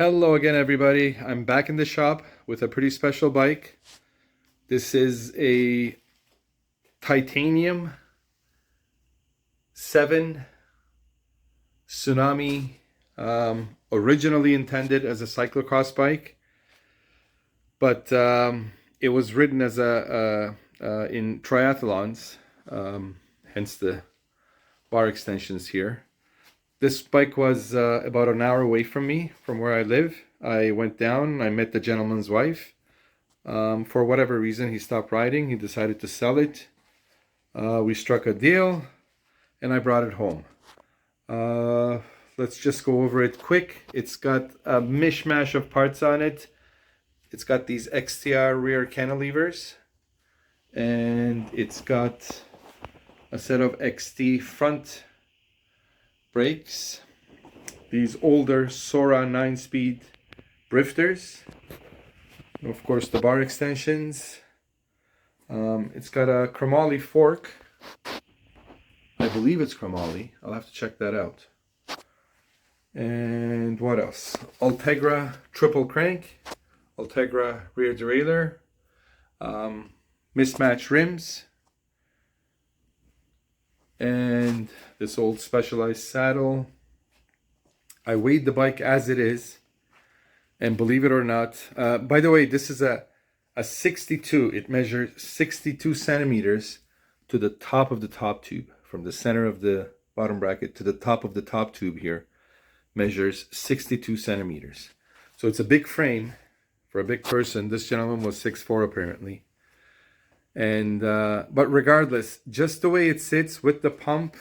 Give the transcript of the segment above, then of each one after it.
Hello again, everybody. I'm back in the shop with a pretty special bike. This is a titanium 7 Tsunami, originally intended as a cyclocross bike, but it was ridden as in triathlons, hence the bar extensions here. This bike was about an hour away from me, from where I live. I went down, I met the gentleman's wife. For whatever reason, he stopped riding. He decided to sell it. We struck a deal, and I brought it home. Let's just go over it quick. It's got a mishmash of parts on it. It's got these XTR rear cantilevers, and it's got a set of XT front brakes, these older Sora 9-speed drifters, and of course the bar extensions. It's got a chromoly fork. I believe it's chromoly. I'll have to check that out. And what else? Ultegra triple crank, Ultegra rear derailleur, mismatched rims, and this old Specialized saddle. I weighed the bike as it is, and believe it or not, by the way, this is a 62. It measures 62 centimeters to the top of the top tube. From the center of the bottom bracket to the top of the top tube here measures 62 centimeters. So it's a big frame for a big person. This gentleman was 6'4" apparently. And but regardless, just the way it sits with the pump,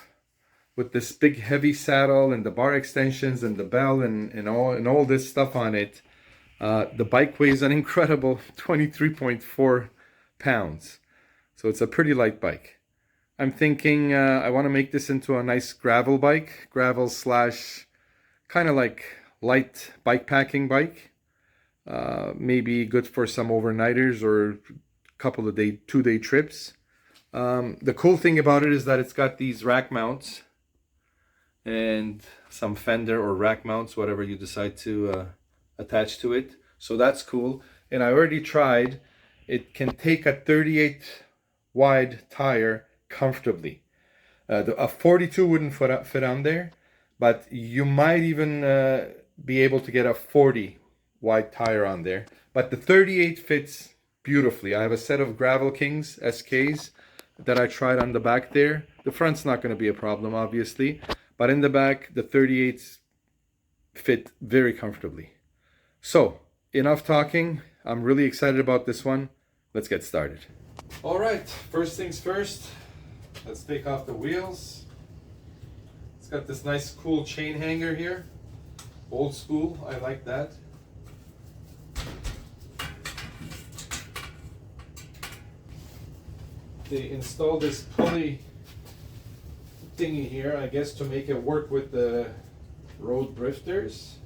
with this big heavy saddle and the bar extensions and the bell and all this stuff on it, the bike weighs an incredible 23.4 pounds. So it's a pretty light bike. I'm thinking I want to make this into a nice gravel bike, gravel slash kind of like light bike packing bike. Maybe good for some overnighters or couple of 2-day trips. The cool thing about it is that it's got these rack mounts and some fender or rack mounts, whatever you decide to attach to it. So that's cool. And I already tried. It can take a 38 wide tire comfortably. A 42 wouldn't fit on there, but you might even be able to get a 40 wide tire on there. But the 38 fits beautifully. I have a set of Gravel Kings SKs that I tried on the back there. The front's not going to be a problem, obviously, but in the back, the 38s fit very comfortably. So, enough talking. I'm really excited about this one. Let's get started. All right, first things first, let's take off the wheels. It's got this nice cool chain hanger here. Old school, I like that. They installed this pulley thingy here, I guess, to make it work with the road drifters.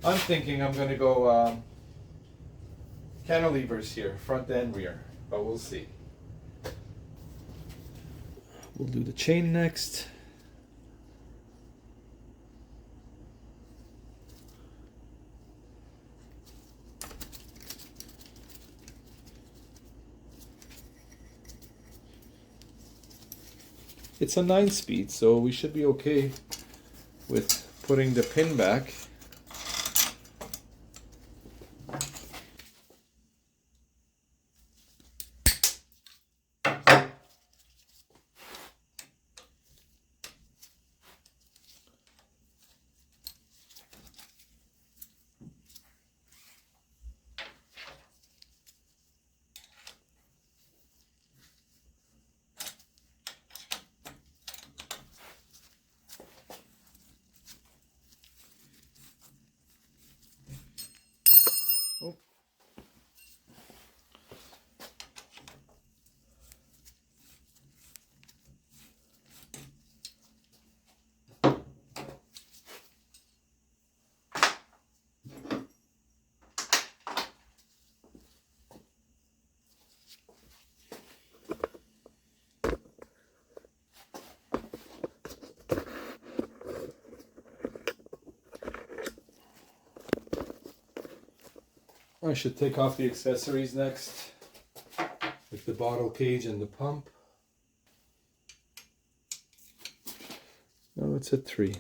I'm thinking I'm going to go cantilevers here, front and rear, but we'll see. We'll do the chain next. It's a 9-speed, so we should be okay with putting the pin back. I should take off the accessories next, like the bottle cage and the pump. No, it's a 3.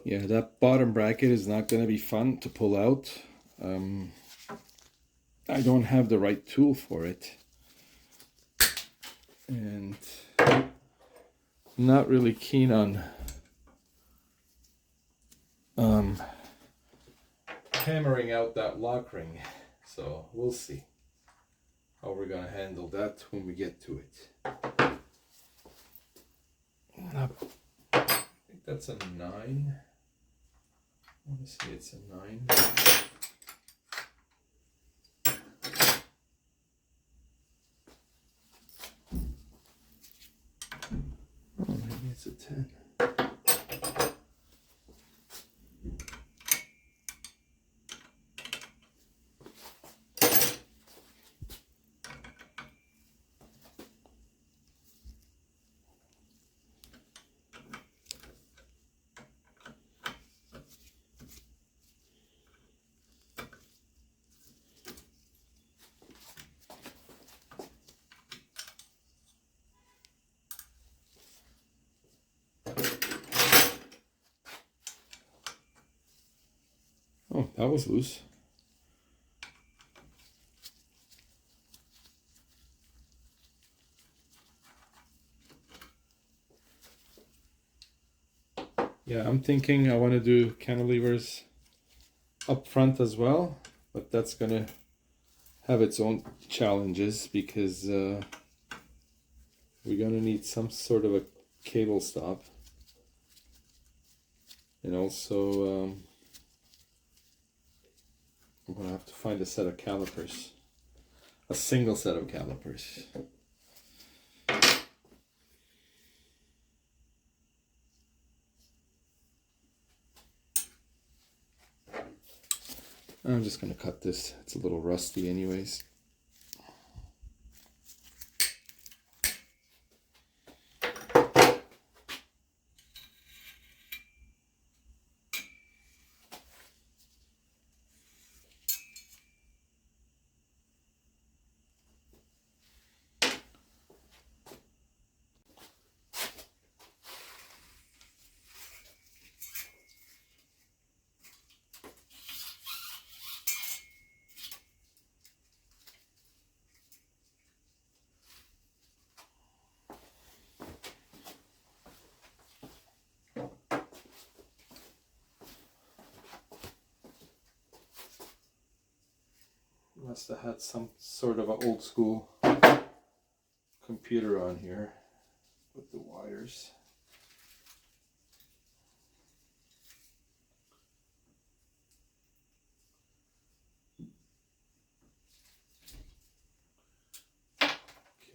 Yeah, that bottom bracket is not going to be fun to pull out. I don't have the right tool for it. And I'm not really keen on hammering out that lock ring. So we'll see. how we're gonna handle that when we get to it. I think that's a 9. I want to say it's a 9. Oh, maybe it's a 10. Oh, that was loose. Yeah, I'm thinking I want to do cantilevers up front as well, but that's gonna have its own challenges because we're gonna need some sort of a cable stop, and also I'm gonna have to find a set of calipers, a single set of calipers. I'm just gonna cut this. It's a little rusty anyways. Must have had some sort of an old school computer on here with the wires.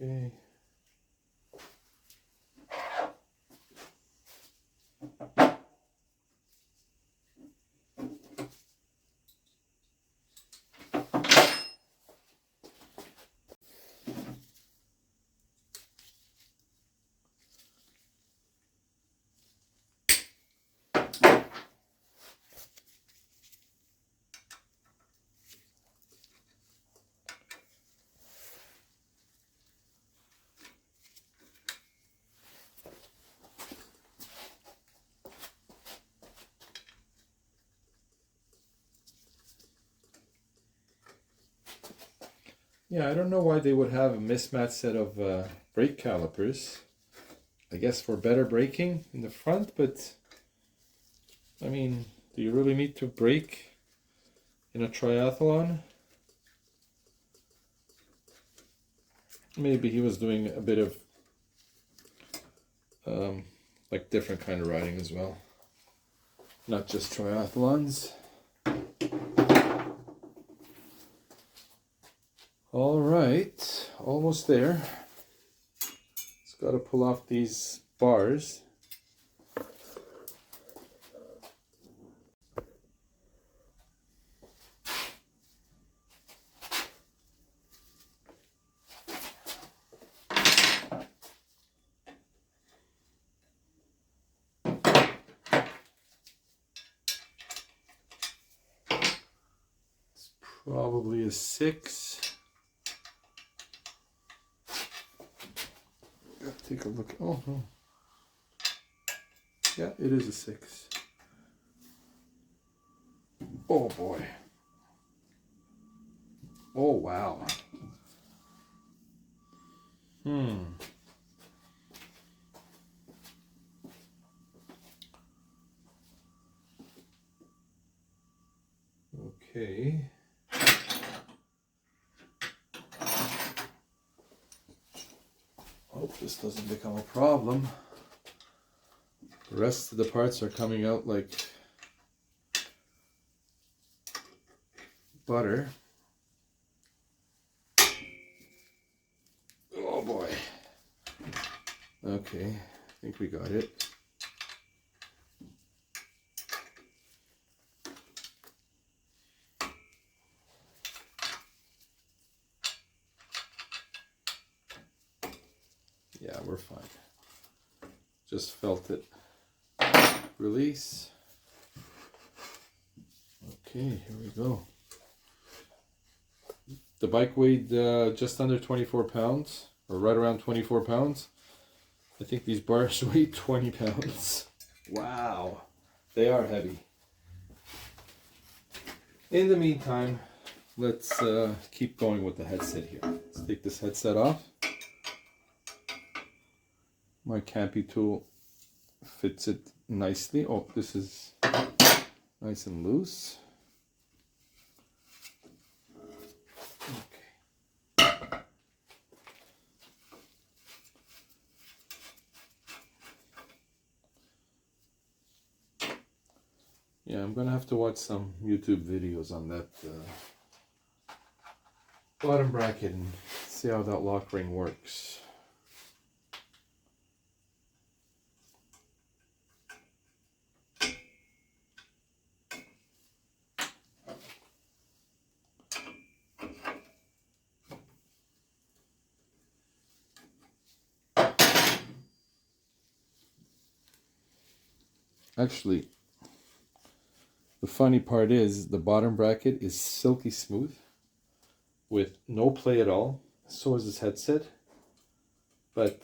Okay. Yeah, I don't know why they would have a mismatched set of brake calipers. I guess for better braking in the front, but I mean, do you really need to brake in a triathlon? Maybe he was doing a bit of like different kind of riding as well, not just triathlons. All right, almost there. Just got to pull off these bars. It's probably a 6. Take a look. Oh no. Yeah, it is a 6. Oh boy. Oh wow. Okay. this doesn't become a problem. The rest of the parts are coming out like butter. Oh boy. Okay, I think we got it. Yeah, we're fine. Just felt it. Release. Okay, here we go. The bike weighed just under 24 pounds, or right around 24 pounds. I think these bars weigh 20 pounds. Wow, they are heavy. In the meantime, let's keep going with the headset here. Let's take this headset off. My campy tool fits it nicely. Oh, this is nice and loose. Okay. Yeah, I'm gonna have to watch some YouTube videos on that bottom bracket and see how that lock ring works. Actually, the funny part is the bottom bracket is silky smooth with no play at all. So is this headset. But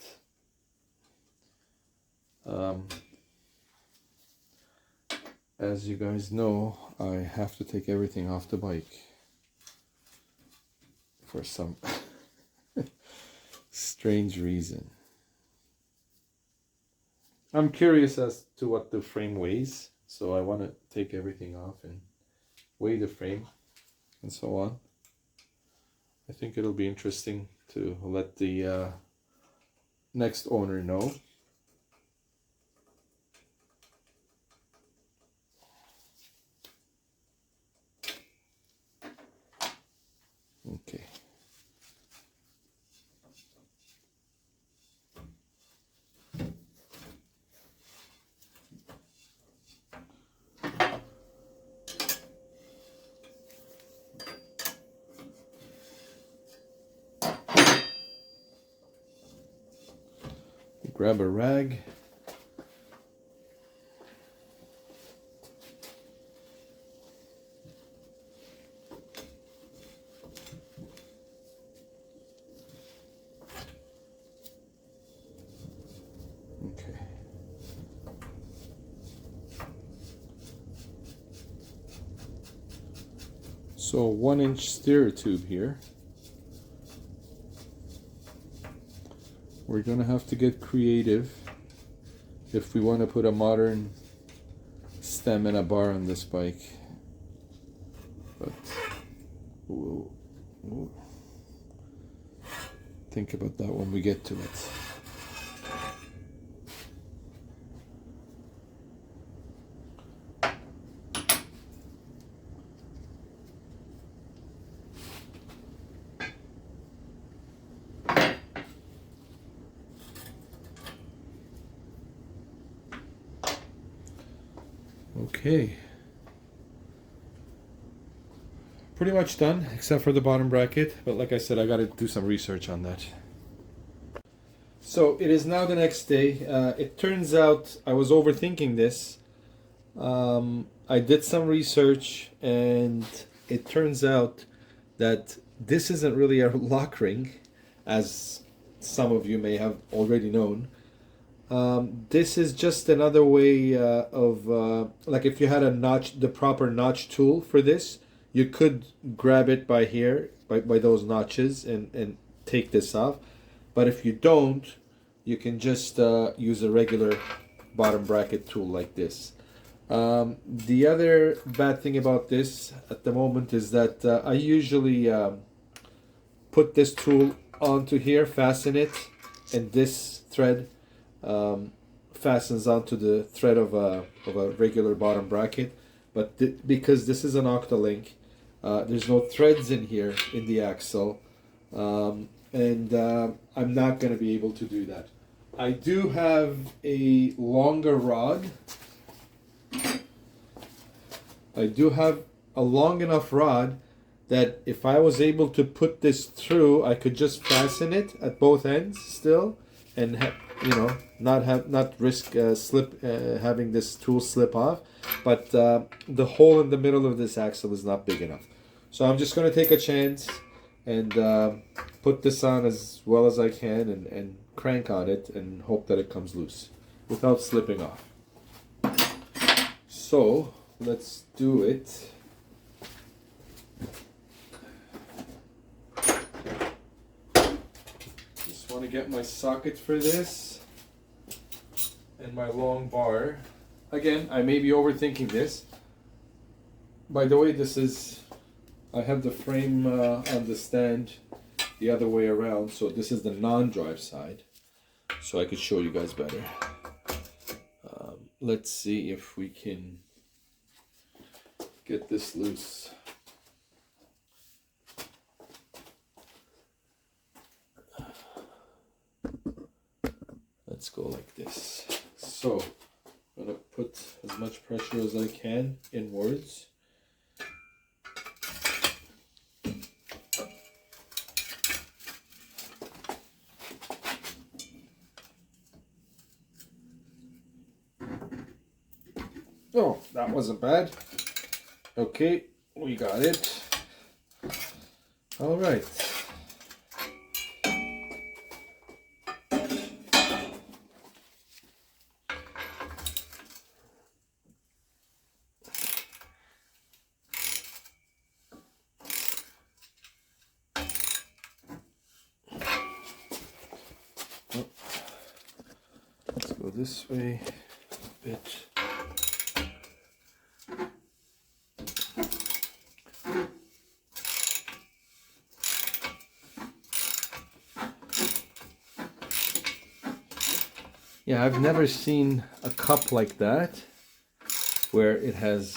as you guys know, I have to take everything off the bike for some strange reason. I'm curious as to what the frame weighs, so I want to take everything off and weigh the frame and so on. I think it'll be interesting to let the next owner know. Okay. Grab a rag. Okay. So 1-inch steer tube here. We're gonna have to get creative if we want to put a modern stem and a bar on this bike. But we'll think about that when we get to it. Okay, pretty much done except for the bottom bracket, but like I said, I got to do some research on that. So it is now the next day. It turns out I was overthinking this. I did some research and it turns out that this isn't really a lock ring, as some of you may have already known. This is just another way of like if you had a notch, the proper notch tool for this, you could grab it by here, by those notches, and take this off. But if you don't, you can just use a regular bottom bracket tool like this. The other bad thing about this at the moment is that I usually put this tool onto here, fasten it, and this thread fastens onto the thread of a regular bottom bracket, but because this is an Octalink, there's no threads in here in the axle, and I'm not going to be able to do that. I do have a longer rod. I do have a long enough rod that if I was able to put this through, I could just fasten it at both ends still, and not risk having this tool slip off. But the hole in the middle of this axle is not big enough, so I'm just going to take a chance and put this on as well as I can and crank on it and hope that it comes loose without slipping off. So let's do it. Just want to get my socket for this and my long bar. Again, I may be overthinking this. By the way, I have the frame on the stand the other way around, so this is the non-drive side, so I could show you guys better. Let's see if we can get this loose. Let's go like this. So I'm going to put as much pressure as I can inwards. Oh, that wasn't bad. Okay, we got it. All right. Oh, let's go this way a bit. Yeah, I've never seen a cup like that where it has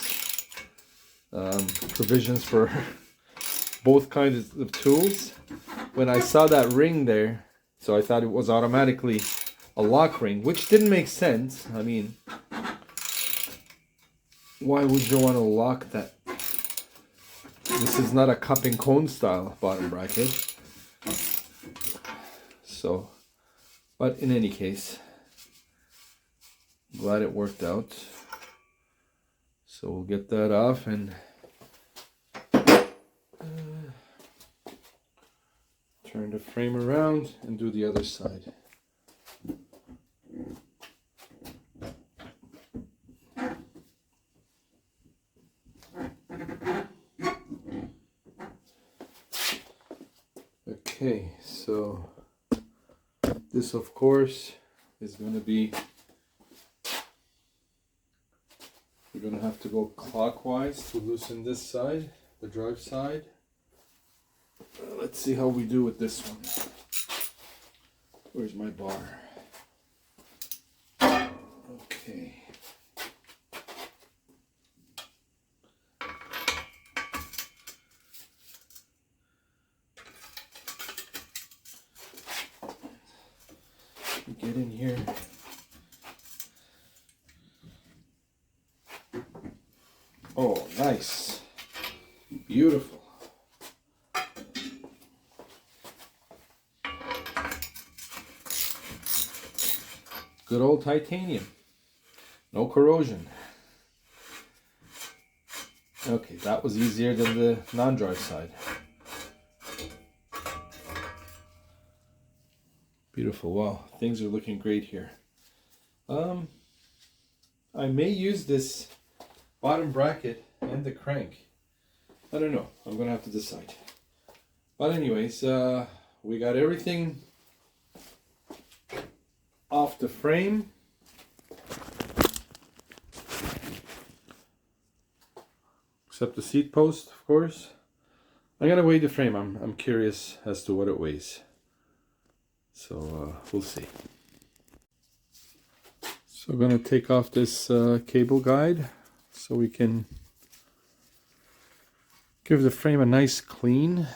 provisions for both kinds of tools. When I saw that ring there, so I thought it was automatically a lock ring, which didn't make sense. I mean, why would you want to lock that? This is not a cup and cone style bottom bracket. So, but in any case, glad it worked out. So we'll get that off and turn the frame around and do the other side. Okay, so this of course is going to be, we're going to have to go clockwise to loosen this side, the drive side. Let's see how we do with this one. Where's my bar? Okay. Get in here. Oh, nice. Beautiful. Good old titanium. No corrosion. Okay, that was easier than the non-drive side. Beautiful. Wow, things are looking great here. I may use this bottom bracket and the crank. I don't know. I'm gonna have to decide. But anyways, we got everything off the frame. Except the seat post, of course. I gotta weigh the frame. I'm curious as to what it weighs. So we'll see. So I'm going to take off this cable guide so we can give the frame a nice clean.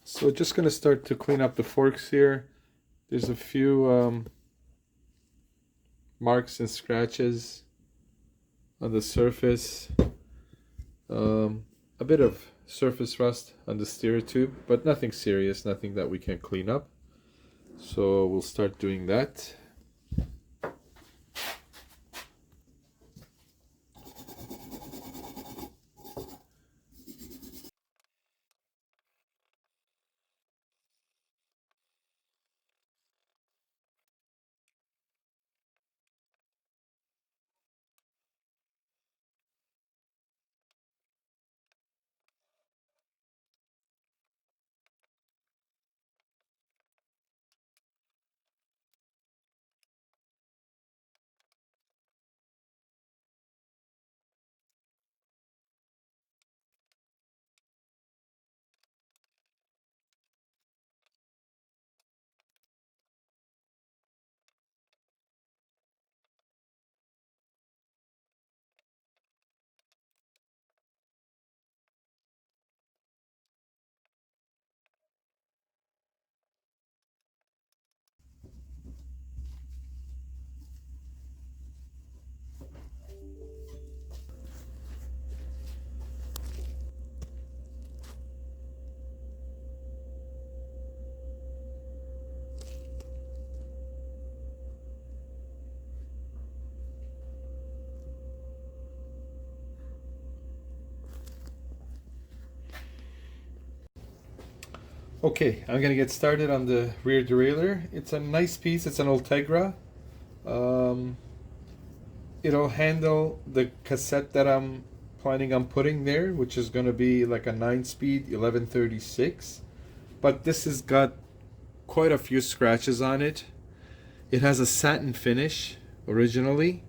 So just going to start to clean up the forks here. There's a few marks and scratches on the surface. A bit of surface rust on the steer tube, but nothing serious, nothing that we can clean up. So we'll start doing that. Okay, I'm gonna get started on the rear derailleur. It's a nice piece, it's an Ultegra. Um, it'll handle the cassette that I'm planning on putting there, which is gonna be like a 9-speed 1136. But this has got quite a few scratches on it. It has a satin finish originally,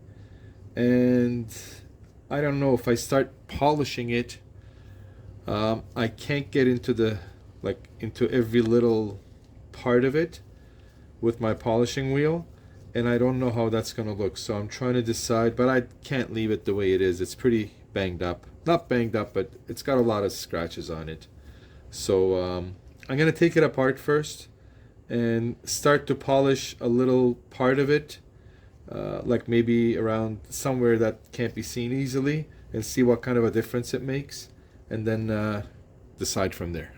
and I don't know if I start polishing it, I can't get into into every little part of it with my polishing wheel, and I don't know how that's gonna look. So I'm trying to decide, but I can't leave it the way it is. It's pretty banged up. Not banged up, but it's got a lot of scratches on it. So I'm gonna take it apart first and start to polish a little part of it, like maybe around somewhere that can't be seen easily, and see what kind of a difference it makes, and then decide from there.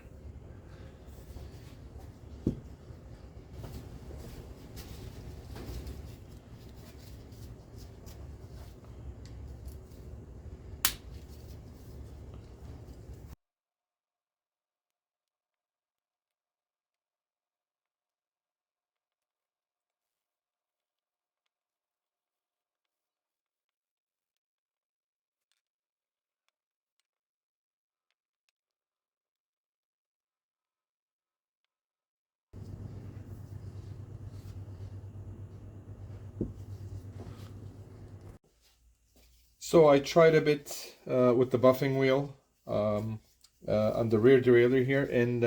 So I tried a bit with the buffing wheel on the rear derailleur here, and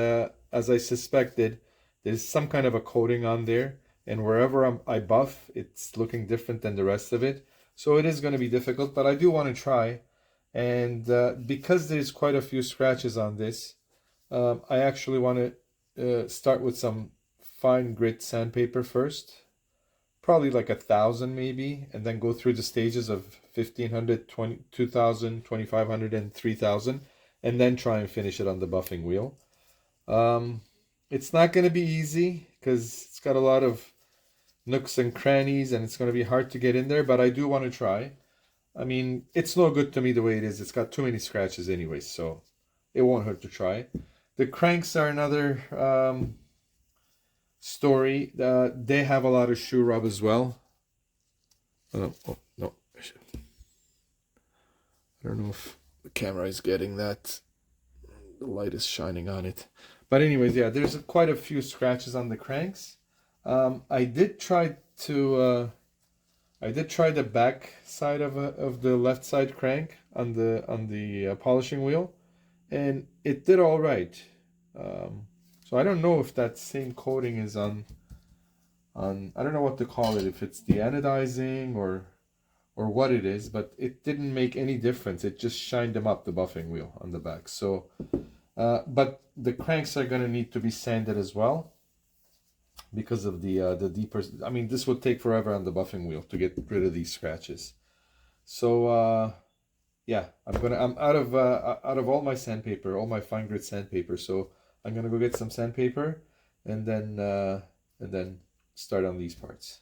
as I suspected, there's some kind of a coating on there, and wherever I buff, it's looking different than the rest of it. So it is going to be difficult, but I do want to try. And because there's quite a few scratches on this, I actually want to start with some fine grit sandpaper first, probably like 1,000 maybe, and then go through the stages of 1,500, 2,000, 2,500, and 3,000, and then try and finish it on the buffing wheel. It's not going to be easy because it's got a lot of nooks and crannies, and it's going to be hard to get in there, but I do want to try. I mean, it's no good to me the way it is. It's got too many scratches anyway, so it won't hurt to try. The cranks are another story. They have a lot of shoe rub as well. Oh no, I don't know if the camera is getting that. The light is shining on it. But anyways, yeah, there's quite a few scratches on the cranks. I did try the back side of the left side crank on the polishing wheel, and it did all right. So I don't know if that same coating is on I don't know what to call it, if it's the anodizing or what it is, but it didn't make any difference. It just shined them up, the buffing wheel on the back. So but the cranks are going to need to be sanded as well because of the deeper. I mean, this would take forever on the buffing wheel to get rid of these scratches. So yeah, I'm out of all my sandpaper, all my fine grit sandpaper. So I'm gonna go get some sandpaper and then start on these parts.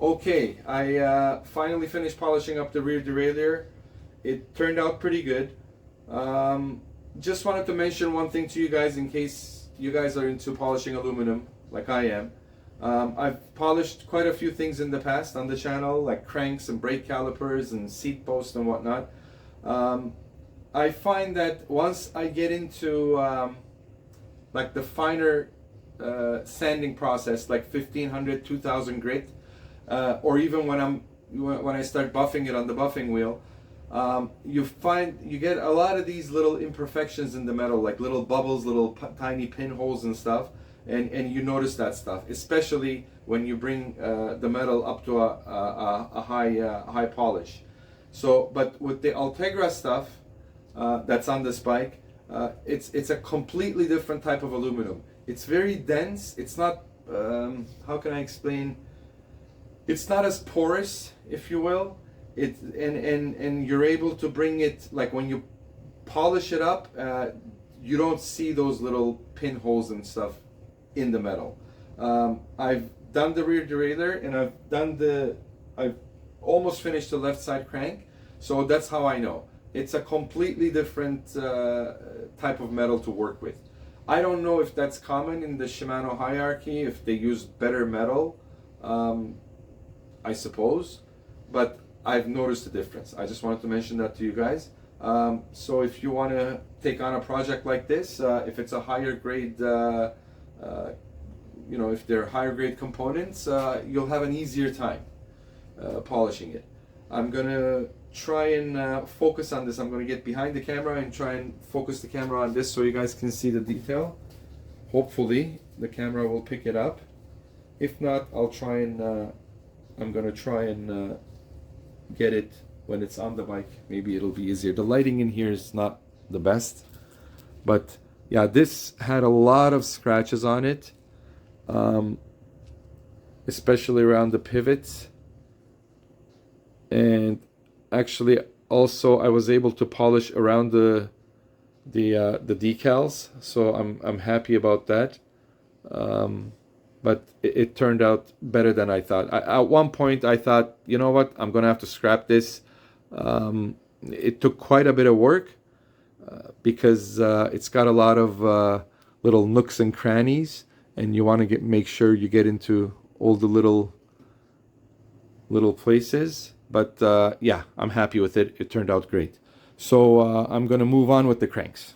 Okay, I finally finished polishing up the rear derailleur. It turned out pretty good. Just wanted to mention one thing to you guys in case you guys are into polishing aluminum like I am. I've polished quite a few things in the past on the channel, like cranks and brake calipers and seat posts and whatnot. I find that once I get into like the finer sanding process, like 1500, 2000 grit, or even when I start buffing it on the buffing wheel, you get a lot of these little imperfections in the metal, like little bubbles, little tiny pinholes and stuff, and you notice that stuff, especially when you bring the metal up to a high polish. So, but with the Ultegra stuff that's on this bike, it's a completely different type of aluminum. It's very dense. It's not how can I explain? It's not as porous, if you will. And you're able to bring it, like when you polish it up, you don't see those little pinholes and stuff in the metal. I've done the rear derailleur and I've almost finished the left side crank, so that's how I know. It's a completely different type of metal to work with. I don't know if that's common in the Shimano hierarchy, if they use better metal, I suppose, but I've noticed a difference. I just wanted to mention that to you guys. So if you want to take on a project like this, if it's a higher grade, if they're higher grade components, you'll have an easier time polishing it. I'm gonna try and focus on this. I'm going to get behind the camera and try and focus the camera on this so you guys can see the detail. Hopefully the camera will pick it up. If not, I'll try and I'm going to try and get it when it's on the bike. Maybe it'll be easier. The lighting in here is not the best, but yeah, this had a lot of scratches on it, especially around the pivots. And actually also I was able to polish around the decals, so I'm happy about that. But it turned out better than I thought. At one point I thought, you know what, I'm gonna have to scrap this. It took quite a bit of work because it's got a lot of little nooks and crannies, and you want to make sure you get into all the little places. But yeah, I'm happy with it. It turned out great. So I'm gonna move on with the cranks.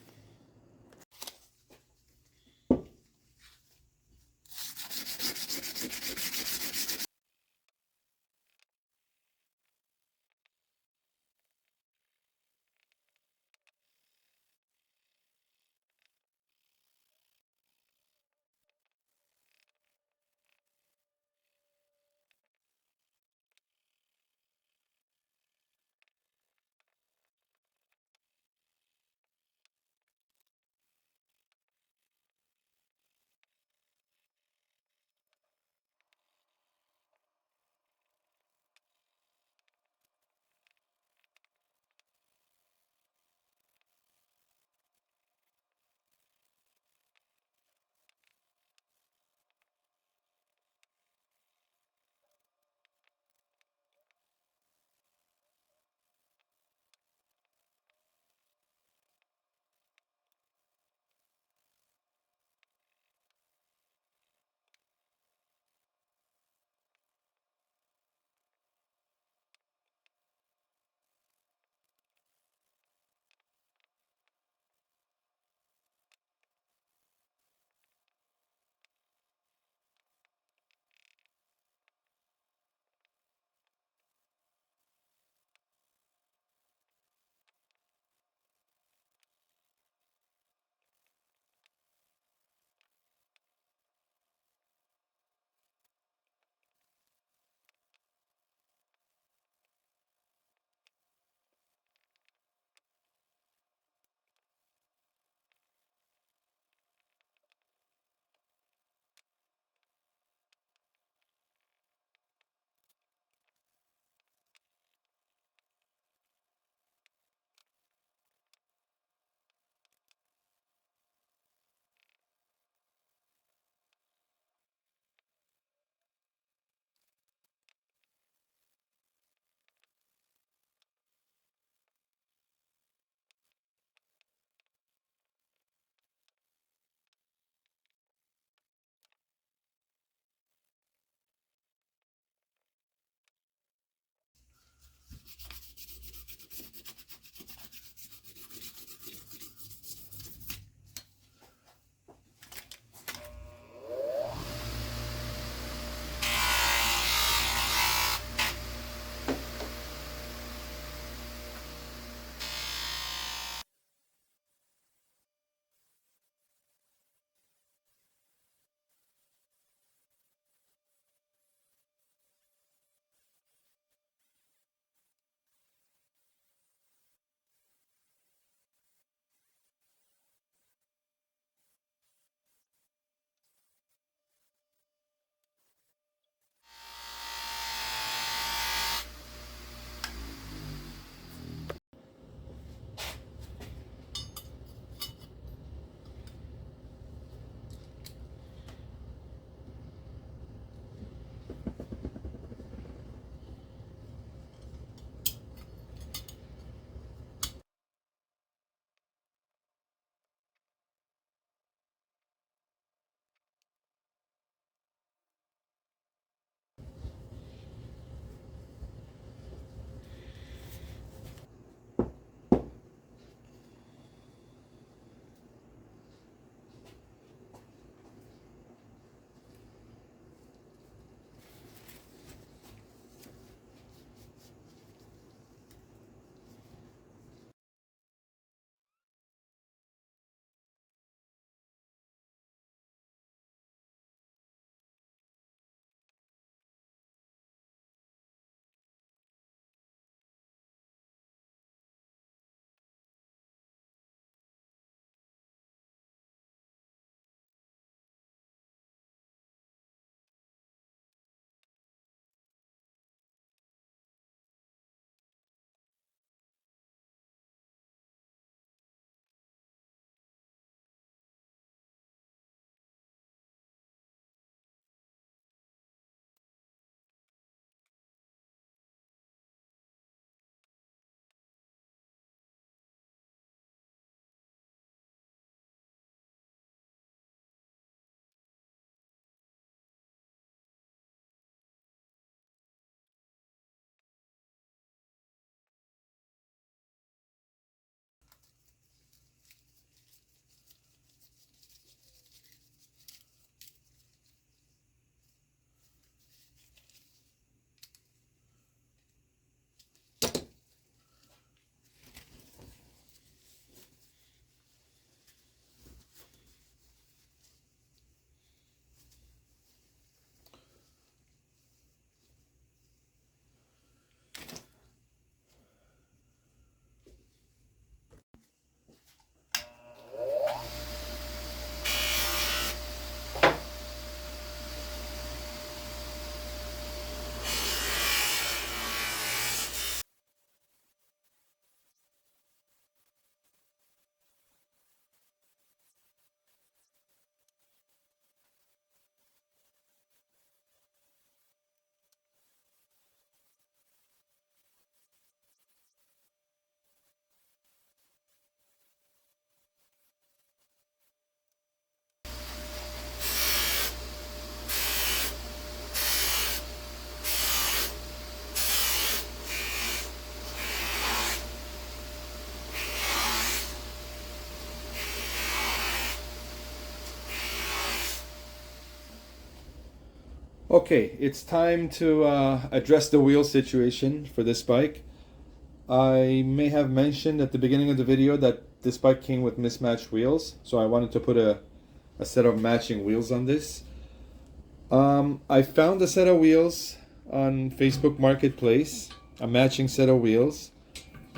Okay, it's time to address the wheel situation for this bike. I may have mentioned at the beginning of the video that this bike came with mismatched wheels, so I wanted to put a set of matching wheels on this. I found a set of wheels on Facebook Marketplace, a matching set of wheels.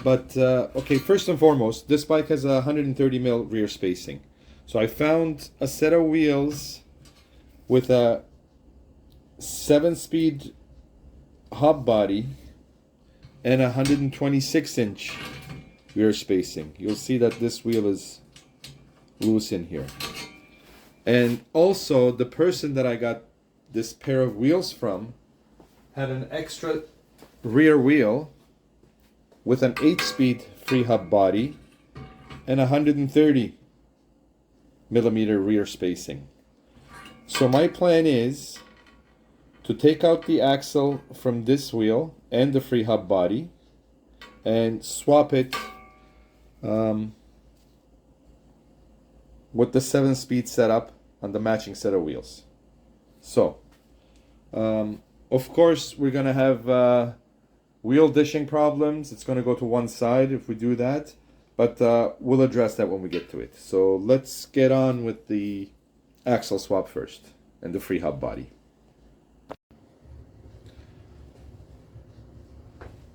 But okay, first and foremost, this bike has a 130 mil rear spacing. So I found a set of wheels with a 7-speed hub body and a 126-inch rear spacing. You'll see that this wheel is loose in here. And also, the person that I got this pair of wheels from had an extra rear wheel with an 8-speed free hub body and 130 millimeter rear spacing. So my plan is to take out the axle from this wheel and the free hub body and swap it with the 7-speed setup on the matching set of wheels. So, of course, we're gonna have wheel dishing problems. It's gonna go to one side if we do that, but we'll address that when we get to it. So let's get on with the axle swap first and the free hub body.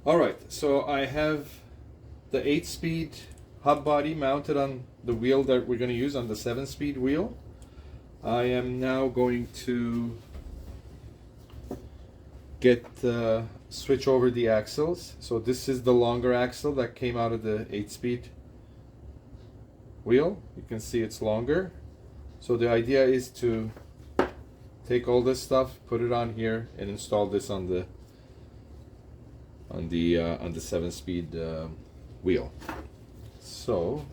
Alright, so I have the 8-speed hub body mounted on the wheel that we're going to use, on the 7-speed wheel. I am now going to switch over the axles. So this is the longer axle that came out of the 8-speed wheel. You can see it's longer. So the idea is to take all this stuff, put it on here, and install this on the 7-speed wheel. So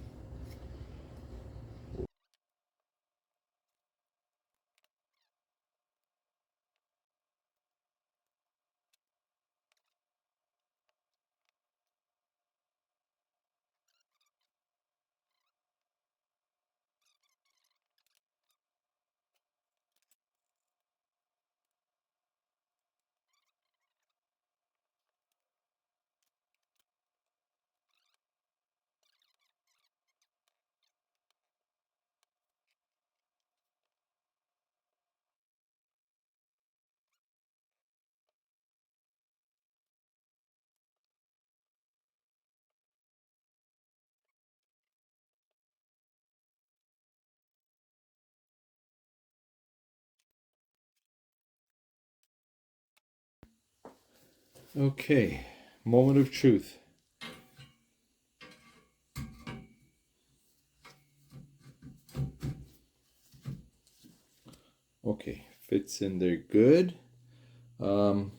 okay, moment of truth. Okay, fits in there good. I'll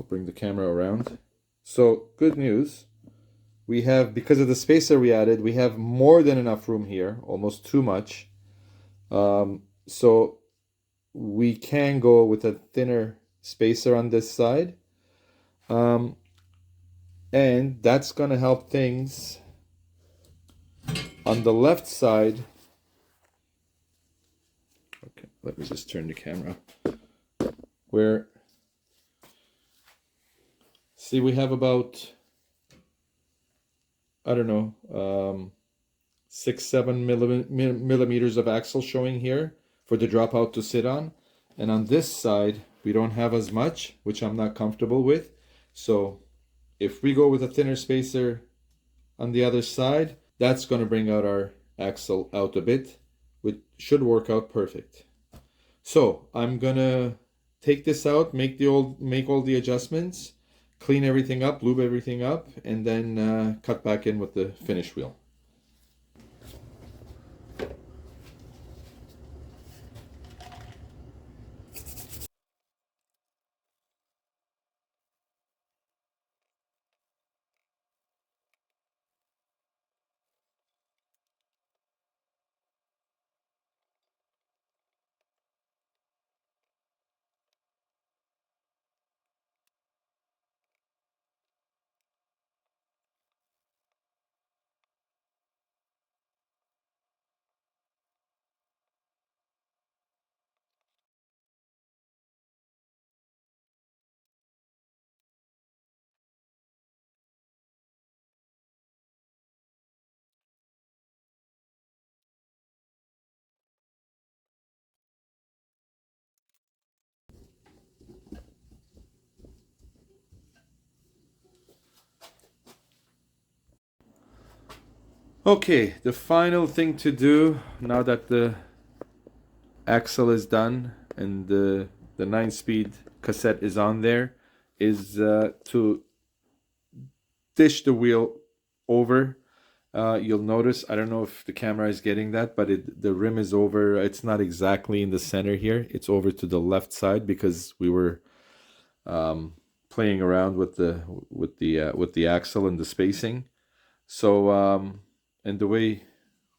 bring the camera around. So, good news. We have, because of the spacer we added, we have more than enough room here, almost too much. So we can go with a thinner spacer on this side. And that's going to help things on the left side. Okay, let me just turn the camera. Where, see, we have about, I don't know, 6-7 millimeters of axle showing here for the dropout to sit on. And on this side, we don't have as much, which I'm not comfortable with. So if we go with a thinner spacer on the other side, that's going to bring out our axle out a bit, which should work out perfect. So I'm going to take this out, make all the adjustments, clean everything up, lube everything up, and then cut back in with the finish wheel. Okay, the final thing to do now that the axle is done and the 9-speed cassette is on there is to dish the wheel over. You'll notice, I don't know if the camera is getting that, but the rim is over. It's not exactly in the center here. It's over to the left side because we were playing around with the axle and the spacing. So and the way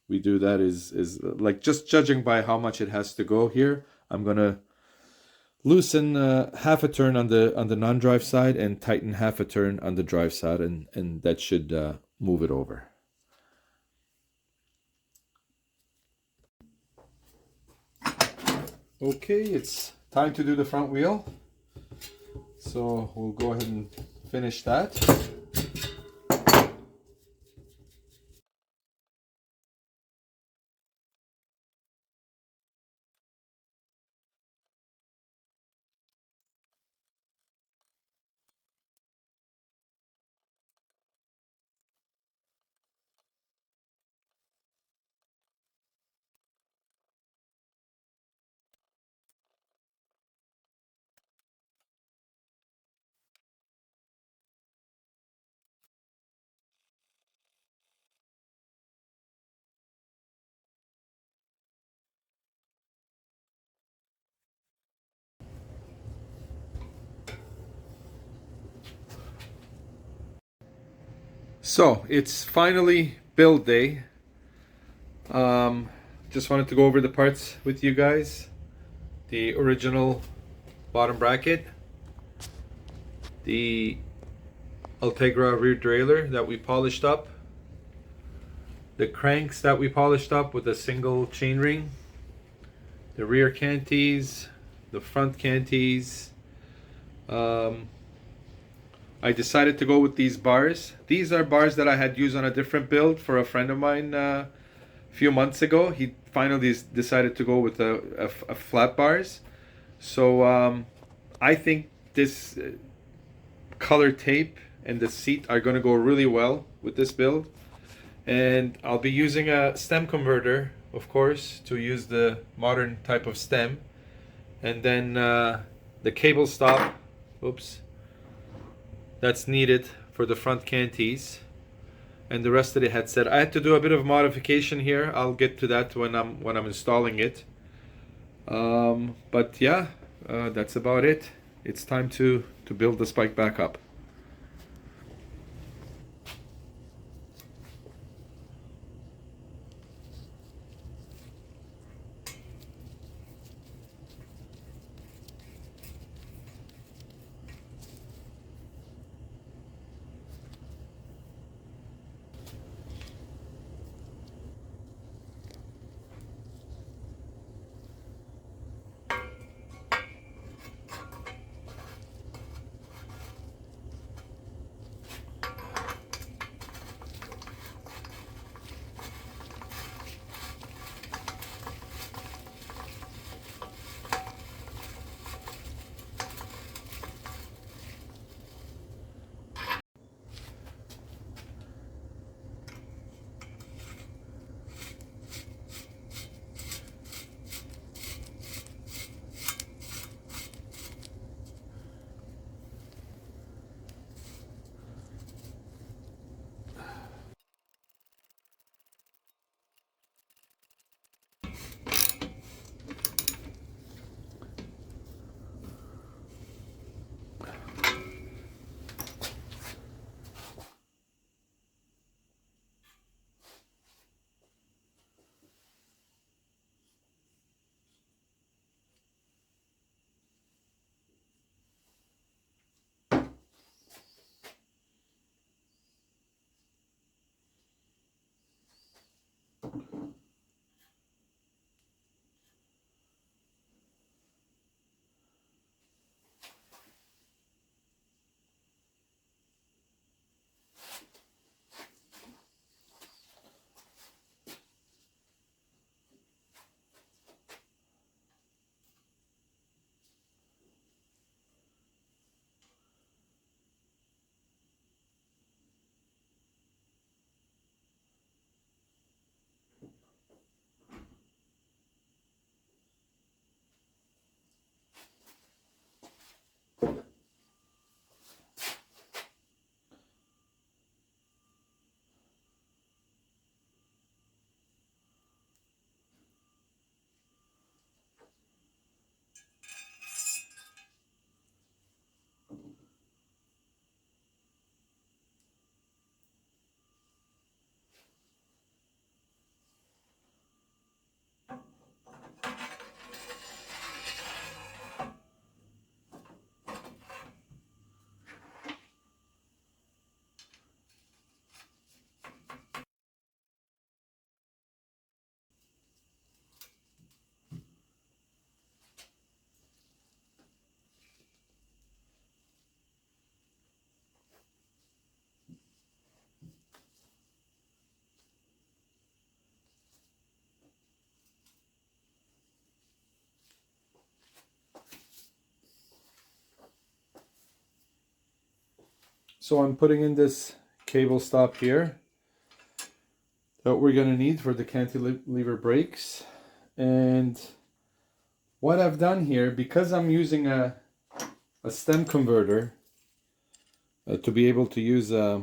we do that is like just judging by how much it has to go here. I'm gonna loosen half a turn on the non-drive side and tighten half a turn on the drive side, and that should move it over. Okay, it's time to do the front wheel. So we'll go ahead and finish that. So it's finally build day. Just wanted to go over the parts with you guys. The original bottom bracket, the Ultegra rear derailleur that we polished up, the cranks that we polished up with a single chainring, the rear canties, the front canties. I decided to go with these bars. These are bars that I had used on a different build for a friend of mine a few months ago. He finally decided to go with a flat bars. So I think this color tape and the seat are going to go really well with this build. And I'll be using a stem converter, of course, to use the modern type of stem. And then the cable stop, oops, that's needed for the front canties. And the rest of the headset. I had to do a bit of modification here. I'll get to that when I'm installing it. But yeah, that's about it. It's time to build this bike back up. So I'm putting in this cable stop here that we're going to need for the cantilever brakes. And what I've done here, because I'm using a stem converter to be able to use a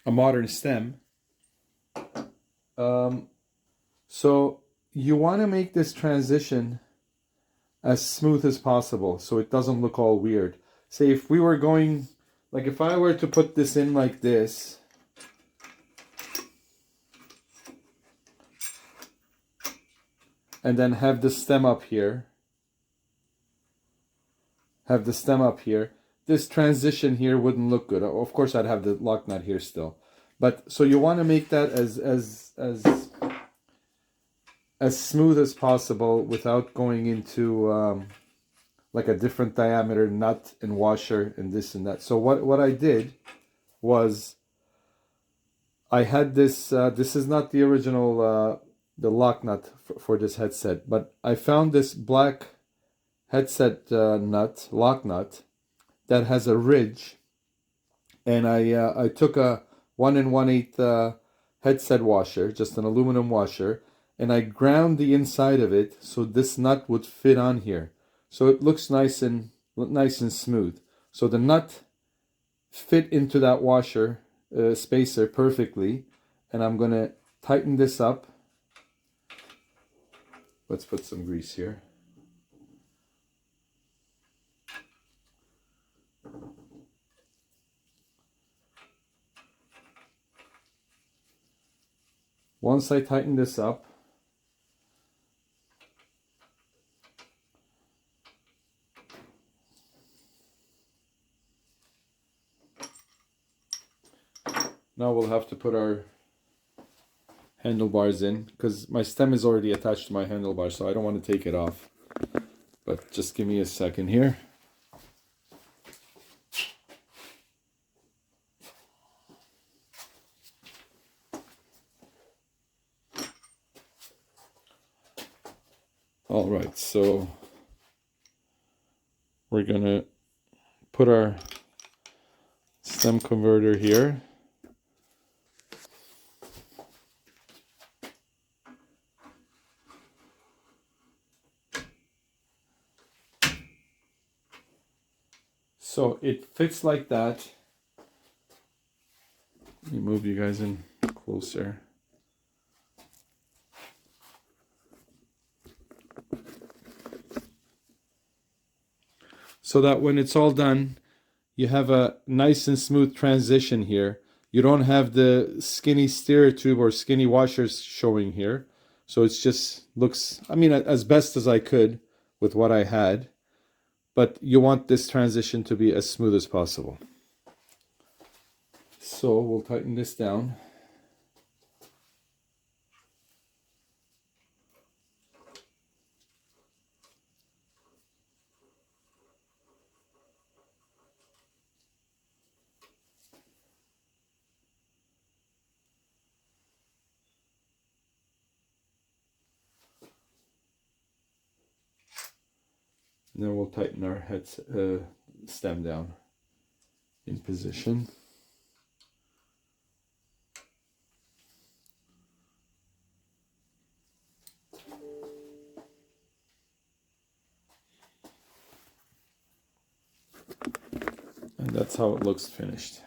modern stem, so you want to make this transition as smooth as possible so it doesn't look all weird. Say if we were going, like if I were to put this in like this, and then have the stem up here, this transition here wouldn't look good. Of course I'd have the lock nut here still. But so you want to make that as smooth as possible without going into like a different diameter nut and washer and this and that. So what I did was I had this, this is not the original, the lock nut for this headset, but I found this black headset lock nut that has a ridge, and I took a 1 1/8 headset washer, just an aluminum washer, and I ground the inside of it so this nut would fit on here. So it looks nice and smooth. So the nut fit into that washer spacer perfectly, and I'm gonna tighten this up. Let's put some grease here. Once I tighten this up, now we'll have to put our handlebars in, because my stem is already attached to my handlebar, so I don't want to take it off. But just give me a second here. All right, so we're gonna put our stem converter here. So it fits like that. Let me move you guys in closer. So that when it's all done, you have a nice and smooth transition here. You don't have the skinny steer tube or skinny washers showing here. So it's just looks, I mean, as best as I could with what I had. But you want this transition to be as smooth as possible. So we'll tighten this down. And then we'll tighten our stem down in position. And that's how it looks finished.